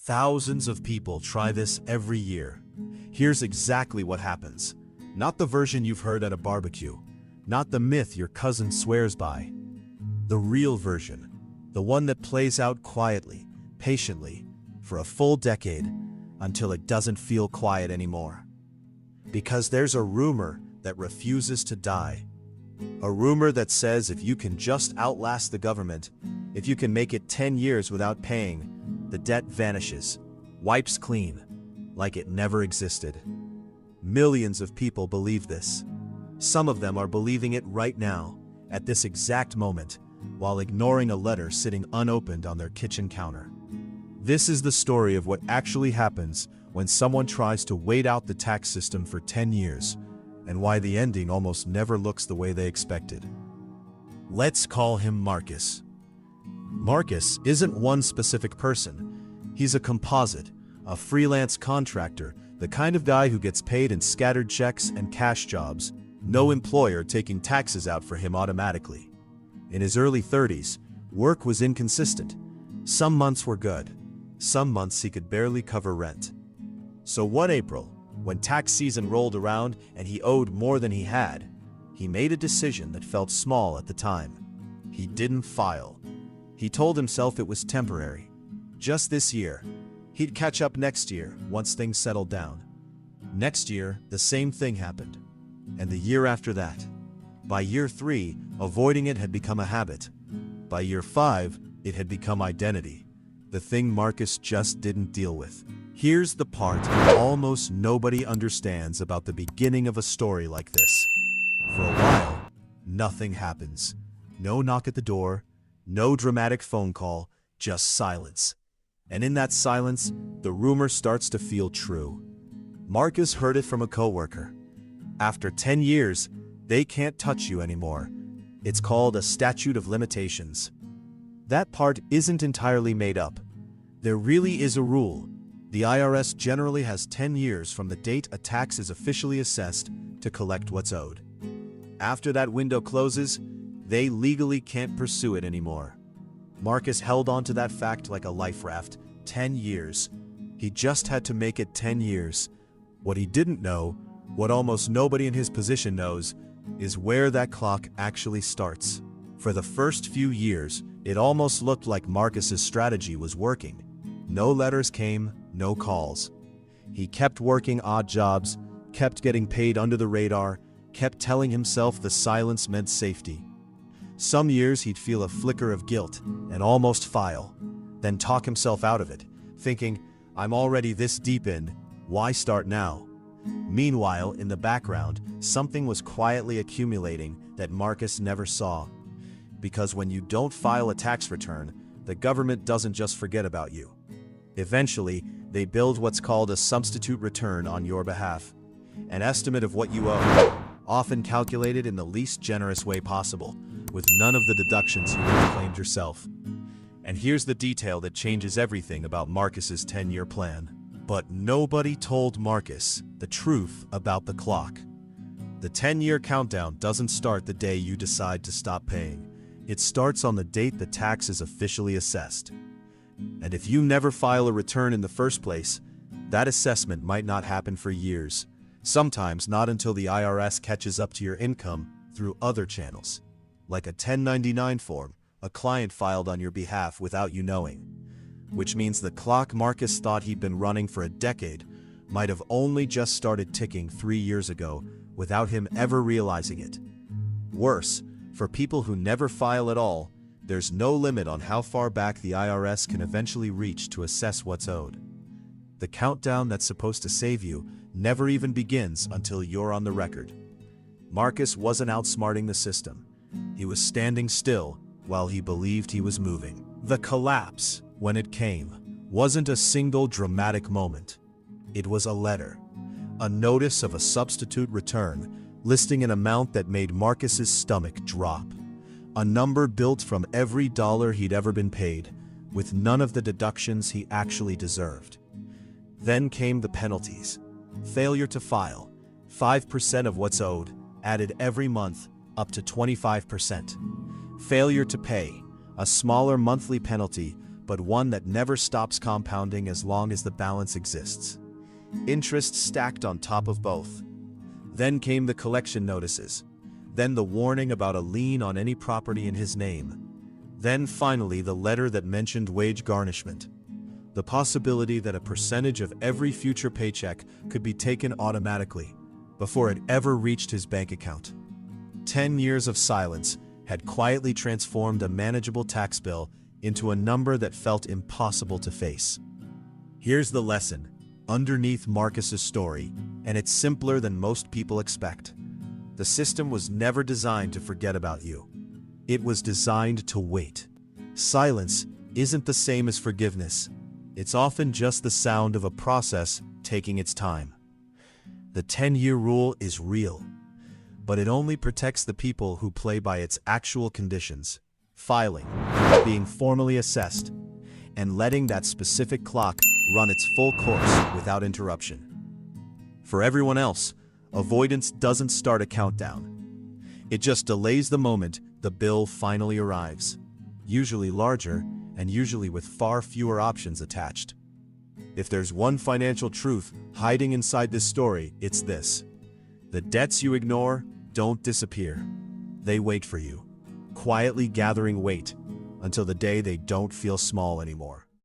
Thousands of people try this every year. Here's exactly what happens. Not the version you've heard at a barbecue. Not the myth your cousin swears by. The real version. The one that plays out quietly, patiently, for a full decade, until it doesn't feel quiet anymore. Because there's a rumor that refuses to die. A rumor that says if you can just outlast the government, if you can make it 10 years without paying, the debt vanishes, wipes clean, like it never existed. Millions of people believe this. Some of them are believing it right now, at this exact moment, while ignoring a letter sitting unopened on their kitchen counter. This is the story of what actually happens when someone tries to wait out the tax system for 10 years, and why the ending almost never looks the way they expected. Let's call him Marcus. Marcus isn't one specific person. He's a composite, a freelance contractor, the kind of guy who gets paid in scattered checks and cash jobs, no employer taking taxes out for him automatically. In his early 30s, work was inconsistent. Some months were good. Some months he could barely cover rent. So one April, when tax season rolled around and he owed more than he had, he made a decision that felt small at the time. He didn't file. He told himself it was temporary. Just this year. He'd catch up next year once things settled down. Next year, the same thing happened. And the year after that. By year 3, avoiding it had become a habit. By year 5, it had become identity. The thing Marcus just didn't deal with. Here's the part almost nobody understands about the beginning of a story like this. For a while, nothing happens. No knock at the door, no dramatic phone call, just silence. And in that silence, the rumor starts to feel true. Marcus heard it from a coworker. After 10 years, they can't touch you anymore. It's called a statute of limitations. That part isn't entirely made up. There really is a rule. The IRS generally has 10 years from the date a tax is officially assessed to collect what's owed. After that window closes, they legally can't pursue it anymore. Marcus held on to that fact like a life raft. 10 years. He just had to make it 10 years. What he didn't know, what almost nobody in his position knows, is where that clock actually starts. For the first few years, it almost looked like Marcus's strategy was working. No letters came, no calls. He kept working odd jobs, kept getting paid under the radar, kept telling himself the silence meant safety. Some years he'd feel a flicker of guilt and almost file, then talk himself out of it, thinking, I'm already this deep in, why start now? Meanwhile, in the background, something was quietly accumulating that Marcus never saw. Because when you don't file a tax return, the government doesn't just forget about you. Eventually, they build what's called a substitute return on your behalf. An estimate of what you owe, often calculated in the least generous way possible, with none of the deductions you would have claimed yourself. And here's the detail that changes everything about Marcus's 10-year plan. But nobody told Marcus the truth about the clock. The 10-year countdown doesn't start the day you decide to stop paying. It starts on the date the tax is officially assessed. And if you never file a return in the first place, that assessment might not happen for years. Sometimes not until the IRS catches up to your income through other channels. Like a 1099 form a client filed on your behalf without you knowing. Which means the clock Marcus thought he'd been running for a decade might have only just started ticking 3 years ago without him ever realizing it. Worse, for people who never file at all, there's no limit on how far back the IRS can eventually reach to assess what's owed. The countdown that's supposed to save you never even begins until you're on the record. Marcus wasn't outsmarting the system. He was standing still while he believed he was moving. The collapse, when it came, wasn't a single dramatic moment. It was a letter, a notice of a substitute return listing an amount that made Marcus's stomach drop. A number built from every dollar he'd ever been paid, with none of the deductions he actually deserved. Then came the penalties. Failure to file, 5% of what's owed, added every month up to 25%. Failure to pay, a smaller monthly penalty, but one that never stops compounding as long as the balance exists. Interest stacked on top of both. Then came the collection notices. Then the warning about a lien on any property in his name. Then finally the letter that mentioned wage garnishment. The possibility that a percentage of every future paycheck could be taken automatically, before it ever reached his bank account. 10 years of silence had quietly transformed a manageable tax bill into a number that felt impossible to face. Here's the lesson, underneath Marcus's story, and it's simpler than most people expect. The system was never designed to forget about you. It was designed to wait. Silence isn't the same as forgiveness. It's often just the sound of a process taking its time. The 10-year rule is real, but it only protects the people who play by its actual conditions: filing, being formally assessed, and letting that specific clock run its full course without interruption. For everyone else, avoidance doesn't start a countdown. It just delays the moment the bill finally arrives, usually larger and usually with far fewer options attached. If there's one financial truth hiding inside this story, it's this: the debts you ignore don't disappear. They wait for you, quietly gathering weight until the day they don't feel small anymore.